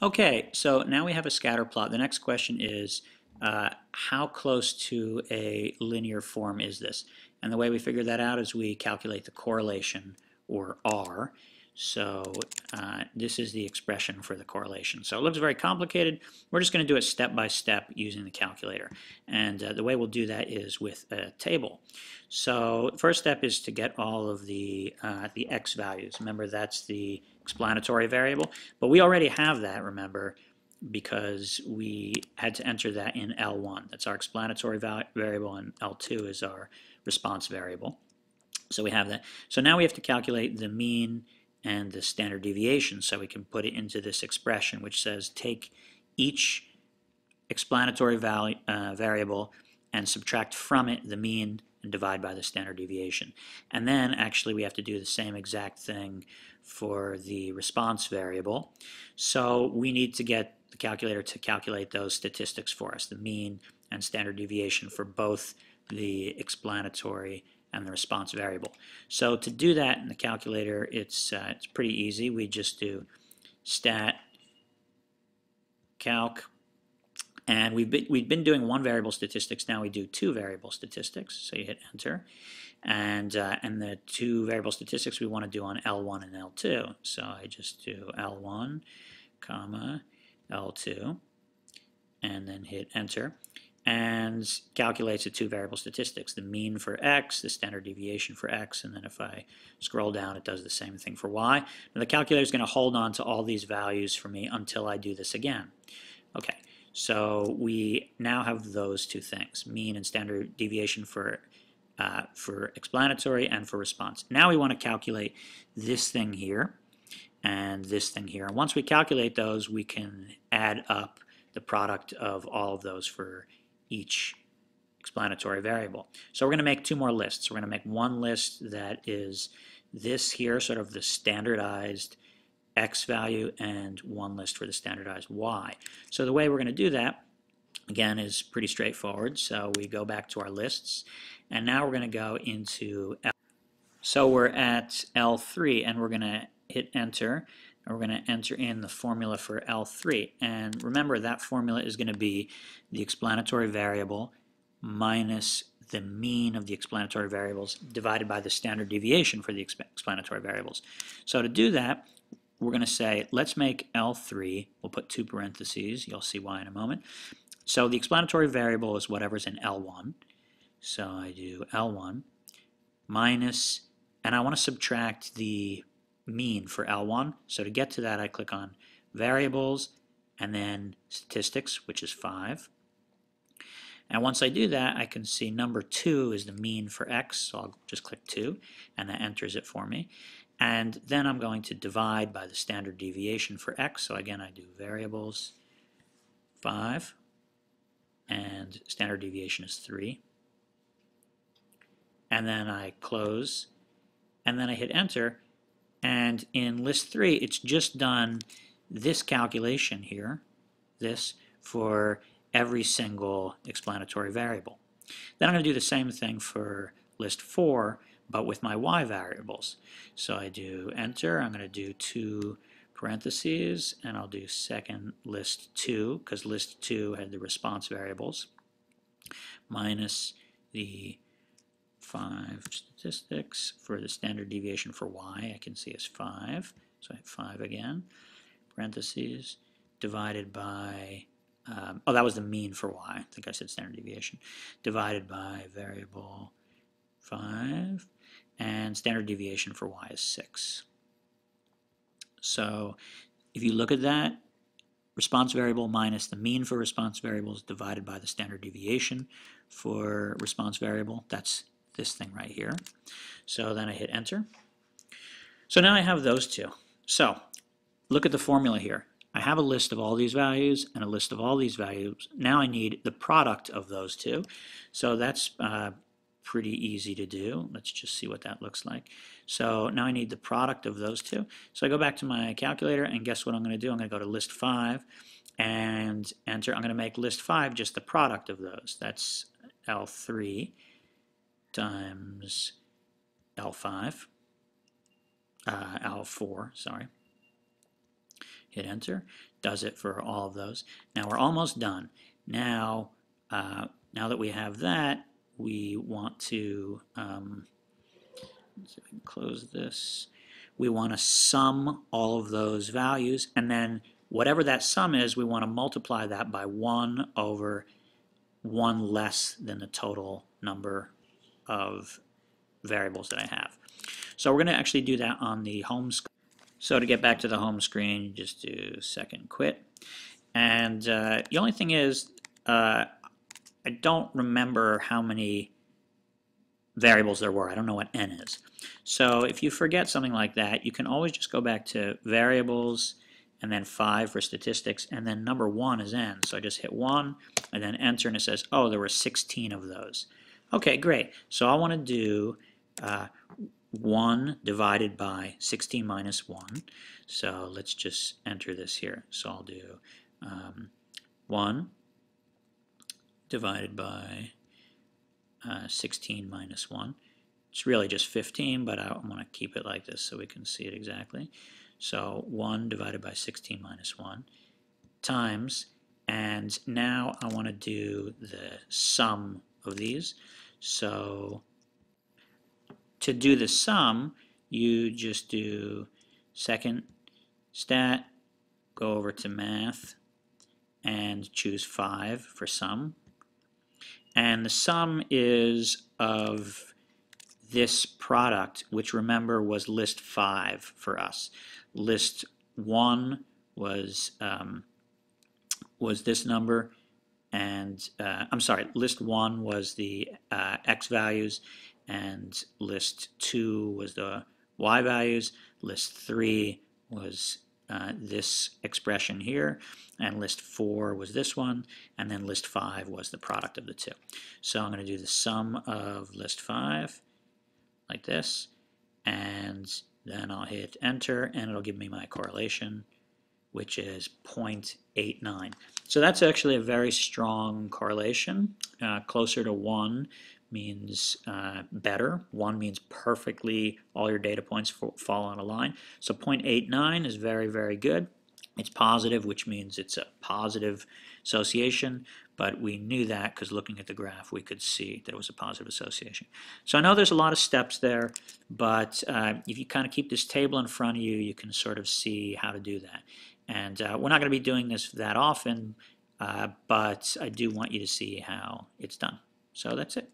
Okay, so now we have a scatter plot. The next question is, how close to a linear form is this? And the way we figure that out is we calculate the correlation, or R. So this is the expression for the correlation. So it looks very complicated. We're just going to do it step by step using the calculator. And the way we'll do that is with a table. So the first step is to get all of the x values. Remember, that's the explanatory variable. But we already have that, remember, because we had to enter that in L1. That's our explanatory variable, and L2 is our response variable. So we have that. So now we have to calculate the mean and the standard deviation, so we can put it into this expression, which says take each explanatory variable and subtract from it the mean and divide by the standard deviation. And then actually we have to do the same exact thing for the response variable. So we need to get the calculator to calculate those statistics for us, the mean and standard deviation for both the explanatory and the response variable. So to do that in the calculator, it's pretty easy. We just do stat calc, and we've been doing one variable statistics. Now we do two variable statistics. So you hit enter, and the two variable statistics we want to do on L1 and L2. So I just do L1, comma L2, and then hit enter, and calculates the two variable statistics, the mean for x, the standard deviation for x, and then if I scroll down, it does the same thing for y. Now the calculator is going to hold on to all these values for me until I do this again. Okay, so we now have those two things, mean and standard deviation for explanatory and for response. Now we want to calculate this thing here and this thing here. And once we calculate those, we can add up the product of all of those for each explanatory variable. So we're going to make two more lists. We're going to make one list that is this here, sort of the standardized x value, and one list for the standardized y. So the way we're going to do that, again, is pretty straightforward. So we go back to our lists, and now we're going to go into L. So we're at L3, and we're going to hit enter, and we're going to enter in the formula for L3. And remember, that formula is going to be the explanatory variable minus the mean of the explanatory variables divided by the standard deviation for the explanatory variables. So to do that, we're going to say, let's make L3, we'll put two parentheses, you'll see why in a moment. So the explanatory variable is whatever's in L1. So I do L1 minus, and I want to subtract the mean for L1. So to get to that, I click on variables and then statistics, which is 5. And once I do that, I can see number 2 is the mean for x, so I'll just click 2, and that enters it for me. And then I'm going to divide by the standard deviation for x. So again, I do variables 5, and standard deviation is 3. And then I close, and then I hit enter. And in list 3, it's just done this calculation here, this, for every single explanatory variable. Then I'm going to do the same thing for list 4, but with my y variables. So I do enter, I'm going to do two parentheses, and I'll do second list 2, because list 2 had the response variables, minus the 5 statistics for the standard deviation for y, I can see as 5, so I have 5 again, parentheses, divided by, oh, that was the mean for y, I think I said standard deviation, divided by variable 5, and standard deviation for y is 6. So if you look at that, response variable minus the mean for response variables divided by the standard deviation for response variable, that's this thing right here. So then I hit enter. So now I have those two. So look at the formula here. I have a list of all these values and a list of all these values. Now I need the product of those two. So that's pretty easy to do. Let's just see what that looks like. So now I need the product of those two. So I go back to my calculator, and guess what I'm going to do? I'm going to go to list 5 and enter. I'm going to make list 5 just the product of those. That's L3 times L5, L4, sorry. hit enter, does it for all of those. Now we're almost done. Now, now that we have that, we want to, let's see if I can close this. We want to sum all of those values, and then whatever that sum is, we want to multiply that by 1 over 1 less than the total number of variables that I have. So we're going to actually do that on the home screen. So to get back to the home screen, you just do second quit. And the only thing is, I don't remember how many variables there were. I don't know what n is. So if you forget something like that, you can always just go back to variables and then 5 for statistics, and then number 1 is n. So I just hit 1 and then enter, and it says, oh, there were 16 of those. Okay, great. So I want to do 1 divided by 16 minus 1. So let's just enter this here. So I'll do 1 divided by 16 minus 1. It's really just 15, but I want to keep it like this so we can see it exactly. So 1 divided by 16 minus 1 times, and now I want to do the sum of these. So to do the sum, you just do second stat, go over to math, and choose 5 for sum. And the sum is of this product, which remember was list 5 for us. List 1 was this number, and I'm sorry, list 1 was the x values, and list 2 was the y values, list 3 was this expression here, and list 4 was this one, and then list 5 was the product of the two. So I'm going to do the sum of list 5 like this, and then I'll hit enter, and it'll give me my correlation, which is 0.89. So that's actually a very strong correlation. Closer to 1 means better. 1 means perfectly all your data points fall on a line. So 0.89 is very, very good. It's positive, which means it's a positive association, but we knew that because looking at the graph we could see that it was a positive association. So I know there's a lot of steps there, but if you kind of keep this table in front of you, you can sort of see how to do that. And we're not going to be doing this that often, but I do want you to see how it's done. So that's it.